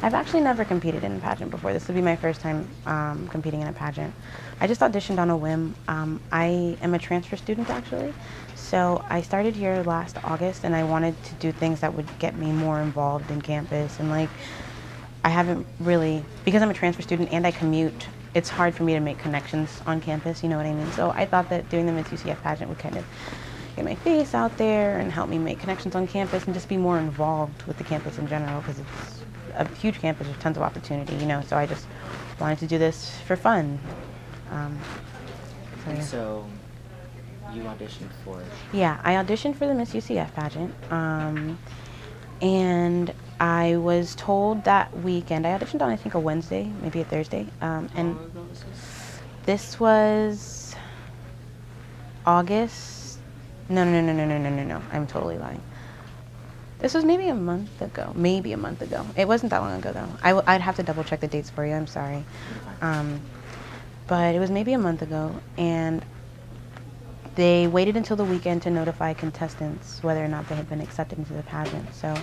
I've actually never competed in a pageant before. This would be my first time competing in a pageant. I just auditioned on a whim. I am a transfer student actually, so I started here last August, and I wanted to do things that would get me more involved in campus. And like, I haven't really, because I'm a transfer student and I commute, it's hard for me to make connections on campus, you know what I mean? So I thought that doing the Miss UCF pageant would kind of get my face out there and help me make connections on campus and just be more involved with the campus in general, because it's a huge campus with tons of opportunity, you know, so I just wanted to do this for fun. And so you auditioned for it? Yeah, I auditioned for the Miss UCF pageant, and I was told that weekend, I auditioned on I think a Wednesday, maybe a Thursday, and this was August, no, I'm totally lying. This was maybe a month ago. It wasn't that long ago though. I'd have to double check the dates for you, I'm sorry. But it was maybe a month ago, and they waited until the weekend to notify contestants whether or not they had been accepted into the pageant. So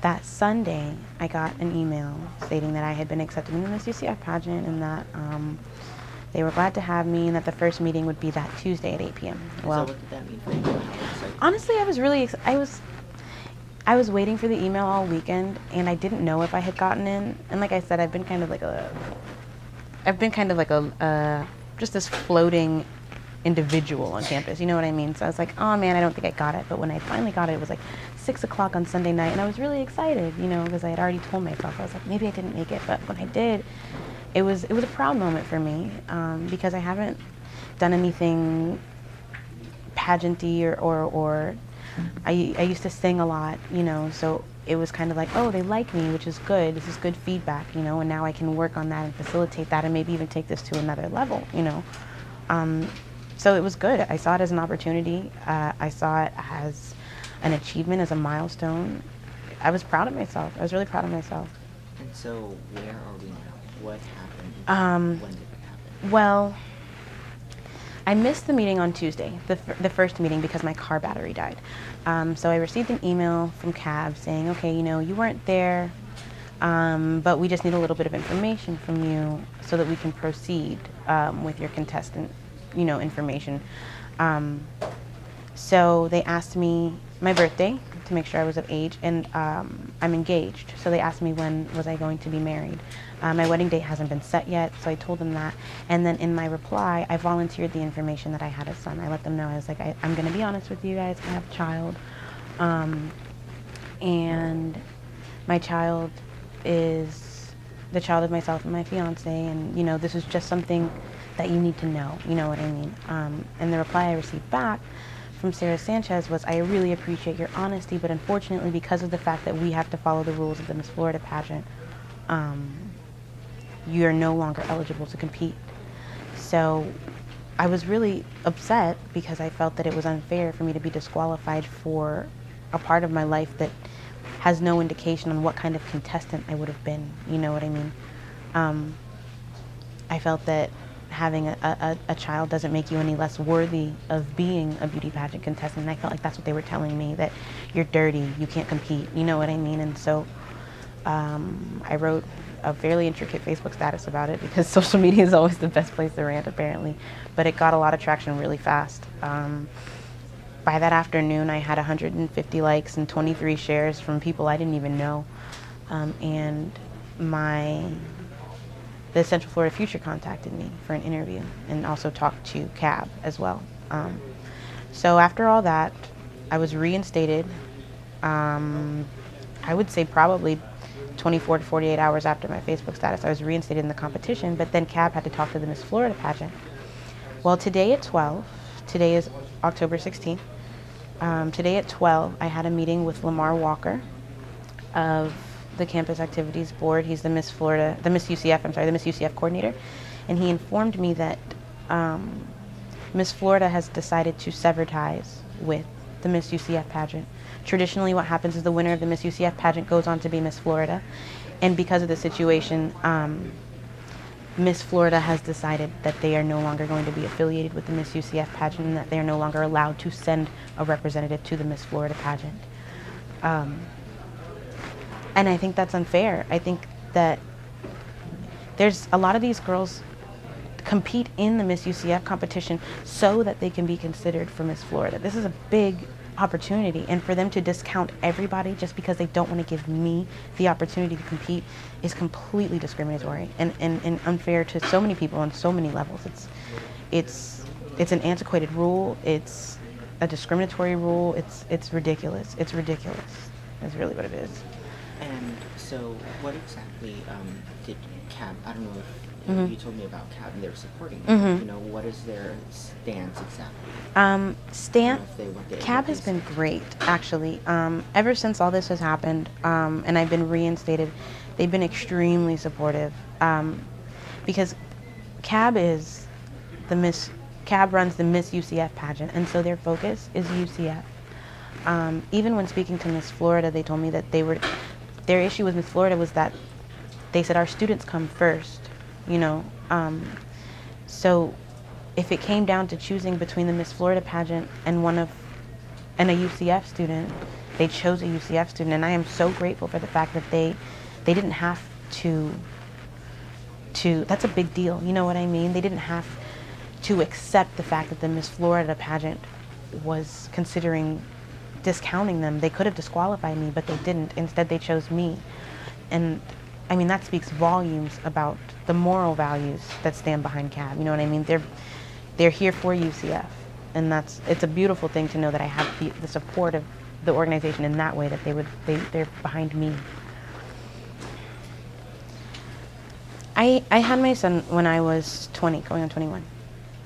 that Sunday, I got an email stating that I had been accepted into the Miss UCF pageant, and that they were glad to have me, and that the first meeting would be that Tuesday at 8 p.m. Well, so what did that mean for you? honestly, I was really I was waiting for the email all weekend, and I didn't know if I had gotten in. And like I said, I've been kind of like a just this floating individual on campus, you know what I mean? So I was like, oh man, I don't think I got it. But when I finally got it, it was like 6 o'clock on Sunday night, and I was really excited, you know, because I had already told myself, I was like, maybe I didn't make it, but when I did, it was a proud moment for me, because I haven't done anything pageanty or I used to sing a lot, you know, so it was kind of like, oh, they like me, which is good. This is good feedback, you know, and now I can work on that and facilitate that and maybe even take this to another level, you know. So it was good. I saw it as an opportunity. I saw it as an achievement, as a milestone. I was proud of myself. I was really proud of myself. And so where are we now? What happened? When did it happen? Well, I missed the meeting on Tuesday, the first meeting, because my car battery died. So I received an email from CAB saying, okay, you know, you weren't there, but we just need a little bit of information from you so that we can proceed with your contestant, you know, information. So they asked me my birthday to make sure I was of age, and I'm engaged. So they asked me when was I going to be married. My wedding date hasn't been set yet, so I told them that. And then in my reply, I volunteered the information that I had a son. I let them know, I was like, I'm going to be honest with you guys, I have a child. And my child is the child of myself and my fiance, and you know, this is just something that you need to know, you know what I mean? And the reply I received back from Sarah Sanchez was, I really appreciate your honesty, but unfortunately, because of the fact that we have to follow the rules of the Miss Florida pageant, you're no longer eligible to compete. So I was really upset because I felt that it was unfair for me to be disqualified for a part of my life that has no indication on what kind of contestant I would have been, you know what I mean? I felt that having a child doesn't make you any less worthy of being a beauty pageant contestant, and I felt like that's what they were telling me, that you're dirty, you can't compete, you know what I mean? And so I wrote a fairly intricate Facebook status about it, because social media is always the best place to rant, apparently, but it got a lot of traction really fast. By that afternoon, I had 150 likes and 23 shares from people I didn't even know, and the Central Florida Future contacted me for an interview and also talked to CAB as well. So after all that, I was reinstated, I would say probably 24 to 48 hours after my Facebook status. I was reinstated in the competition, but then CAB had to talk to the Miss Florida pageant. Well, today at 12, today is October 16th, today at 12, I had a meeting with Lamar Walker of the Campus Activities Board. He's the Miss UCF coordinator, and he informed me that Miss Florida has decided to sever ties with the Miss UCF pageant. Traditionally, what happens is the winner of the Miss UCF pageant goes on to be Miss Florida, and because of the situation, Miss Florida has decided that they are no longer going to be affiliated with the Miss UCF pageant, and that they are no longer allowed to send a representative to the Miss Florida pageant. And I think that's unfair. I think that there's a lot of these girls compete in the Miss UCF competition so that they can be considered for Miss Florida. This is a big opportunity, and for them to discount everybody just because they don't want to give me the opportunity to compete is completely discriminatory and unfair to so many people on so many levels. It's an antiquated rule. It's a discriminatory rule. It's ridiculous. It's ridiculous. That's really what it is. And so, what exactly did CAB? I don't know if Mm-hmm. you told me about CAB and they're supporting. Mm-hmm. You know, what is their stance exactly? CAB has been great, actually. Ever since all this has happened, and I've been reinstated, they've been extremely supportive. Because CAB runs the Miss UCF pageant, and so their focus is UCF. Even when speaking to Miss Florida, they told me that their issue with Miss Florida was that they said our students come first, you know. So if it came down to choosing between the Miss Florida pageant and a UCF student, they chose a UCF student, and I am so grateful for the fact that they didn't have to. That's a big deal, you know what I mean? They didn't have to accept the fact that the Miss Florida pageant was considering discounting them. They could have disqualified me, but they didn't. Instead, they chose me. And I mean, that speaks volumes about the moral values that stand behind CAB. You know what I mean? They're here for UCF, and it's a beautiful thing to know that I have the support of the organization in that way, that they're behind me. I had my son when I was 20, going on 21,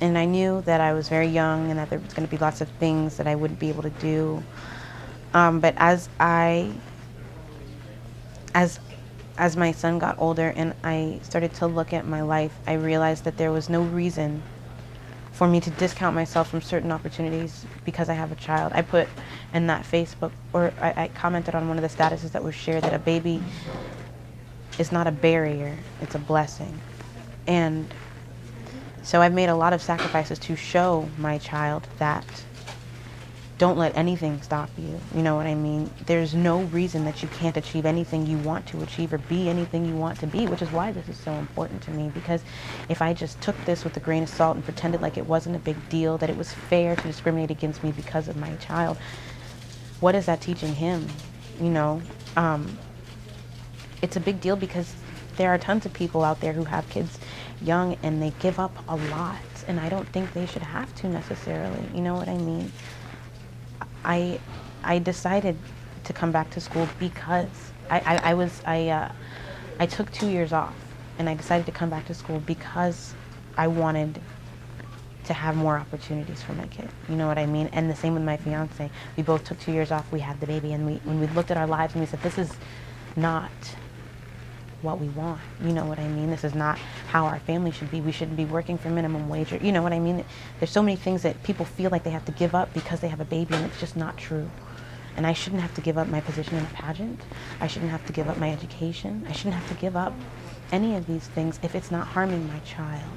and I knew that I was very young and that there was going to be lots of things that I wouldn't be able to do. But as my son got older and I started to look at my life, I realized that there was no reason for me to discount myself from certain opportunities because I have a child. I put in that Facebook, or I commented on one of the statuses that was shared, that a baby is not a barrier, it's a blessing. And so I've made a lot of sacrifices to show my child that don't let anything stop you. You know what I mean? There's no reason that you can't achieve anything you want to achieve or be anything you want to be, which is why this is so important to me. Because if I just took this with a grain of salt and pretended like it wasn't a big deal, that it was fair to discriminate against me because of my child, what is that teaching him? You know, it's a big deal because there are tons of people out there who have kids young and they give up a lot, and I don't think they should have to necessarily. You know what I mean? I decided to come back to school because I took 2 years off, and I decided to come back to school because I wanted to have more opportunities for my kid. You know what I mean? And the same with my fiance. We both took 2 years off. We had the baby, and when we looked at our lives and we said, this is not what we want. You know what I mean? This is not how our family should be. We shouldn't be working for minimum wage, or, you know what I mean? There's so many things that people feel like they have to give up because they have a baby, and it's just not true. And I shouldn't have to give up my position in a pageant. I shouldn't have to give up my education. I shouldn't have to give up any of these things if it's not harming my child.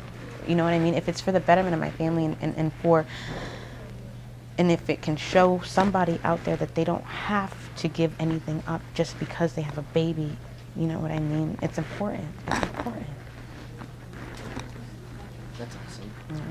You know what I mean? If it's for the betterment of my family and if it can show somebody out there that they don't have to give anything up just because they have a baby. You know what I mean? It's important. It's important. That's awesome. Yeah.